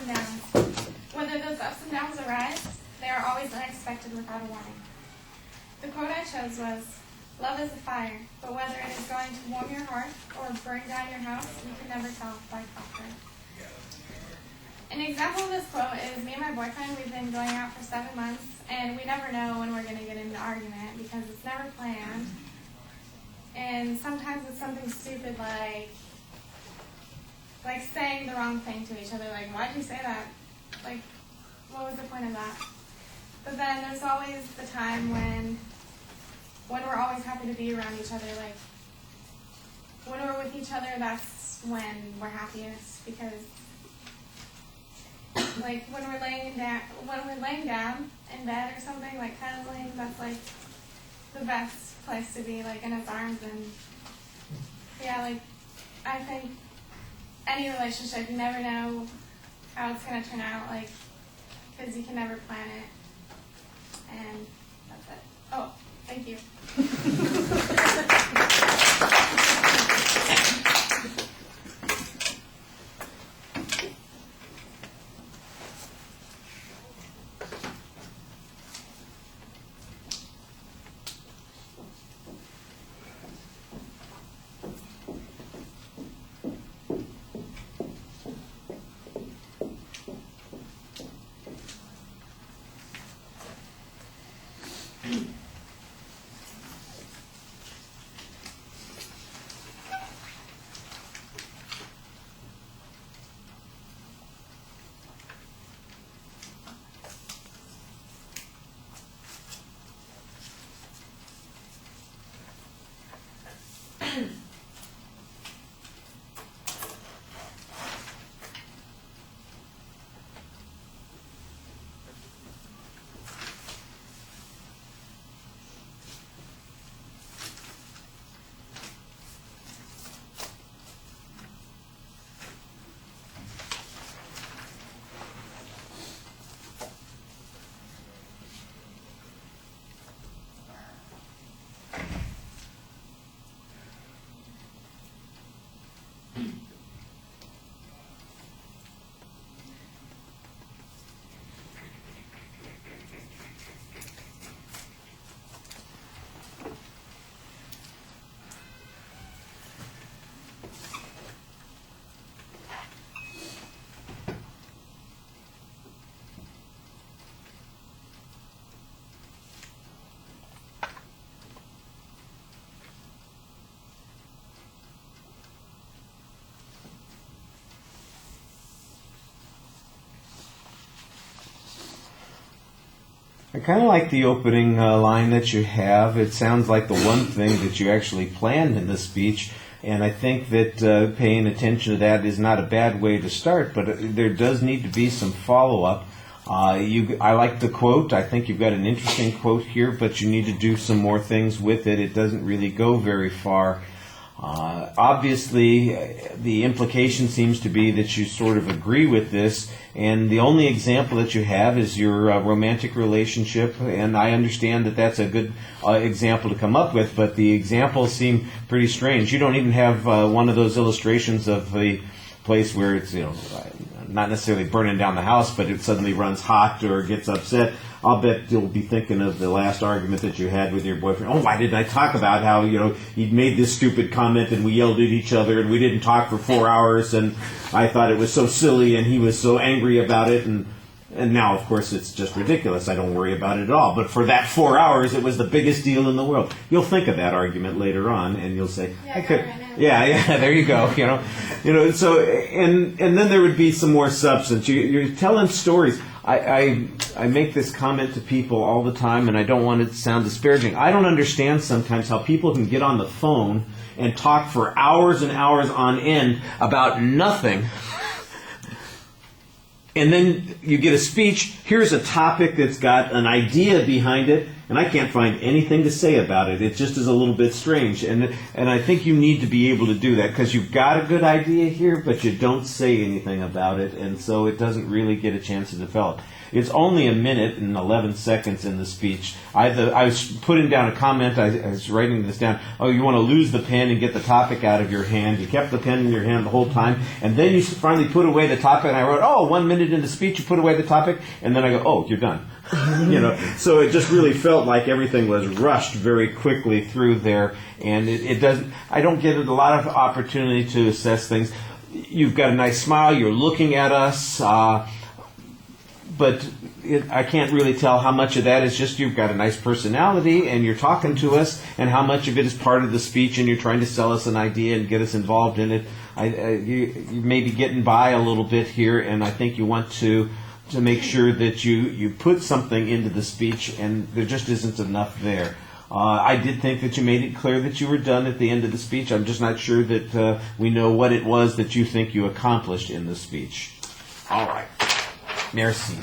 and downs. Whether those ups and downs arise, they are always unexpected without a warning. The quote I chose was, "Love is a fire, but whether it is going to warm your heart or burn down your house, you can never tell," by Crawford. An example of this quote is me and my boyfriend. We've been going out for 7 months, and we never know when we're going to get into an argument because it's never planned. And sometimes it's something stupid like saying the wrong thing to each other. Like, why'd you say that? Like, what was the point of that? But then there's always the time when we're always happy to be around each other. Like, when we're with each other, that's when we're happiest, because like when we're laying down in bed or something, like cuddling, that's like the best place to be, like in his arms. And yeah, like I think any relationship, you never know how it's going to turn out, like, because you can never plan it. And that's it. Oh, thank you. I kind of like the opening line that you have. It sounds like the one thing that you actually planned in the speech, and I think that paying attention to that is not a bad way to start, but there does need to be some follow-up. I like the quote. I think you've got an interesting quote here, but you need to do some more things with it. It doesn't really go very far. Obviously, the implication seems to be that you sort of agree with this, and the only example that you have is your romantic relationship, and I understand that that's a good example to come up with, but the examples seem pretty strange. You don't even have one of those illustrations of the place where it's, not necessarily burning down the house, but it suddenly runs hot or gets upset. I'll bet you'll be thinking of the last argument that you had with your boyfriend. Oh, why didn't I talk about how, he'd made this stupid comment and we yelled at each other and we didn't talk for 4 hours and I thought it was so silly and he was so angry about it, and now, of course, it's just ridiculous. I don't worry about it at all. But for that 4 hours, it was the biggest deal in the world. You'll think of that argument later on, and you'll say, "Yeah, there you go." So, and then there would be some more substance. You're telling stories. I make this comment to people all the time, and I don't want it to sound disparaging. I don't understand sometimes how people can get on the phone and talk for hours and hours on end about nothing. And then you get a speech, here's a topic that's got an idea behind it, and I can't find anything to say about it. It just is a little bit strange, and I think you need to be able to do that, because you've got a good idea here, but you don't say anything about it, and so it doesn't really get a chance to develop. It's only a minute and 11 seconds in the speech. I was putting down a comment. I was writing this down. Oh, you want to lose the pen and get the topic out of your hand. You kept the pen in your hand the whole time, and then you finally put away the topic. And I wrote, oh, 1 minute in the speech, you put away the topic, and then I go, oh, you're done. So it just really felt like everything was rushed very quickly through there, and it doesn't. I don't get a lot of opportunity to assess things. You've got a nice smile. You're looking at us. But I can't really tell how much of that is just you've got a nice personality and you're talking to us, and how much of it is part of the speech and you're trying to sell us an idea and get us involved in it. You may be getting by a little bit here, and I think you want to make sure that you put something into the speech, and there just isn't enough there. I did think that you made it clear that you were done at the end of the speech. I'm just not sure that we know what it was that you think you accomplished in the speech. All right. Merci.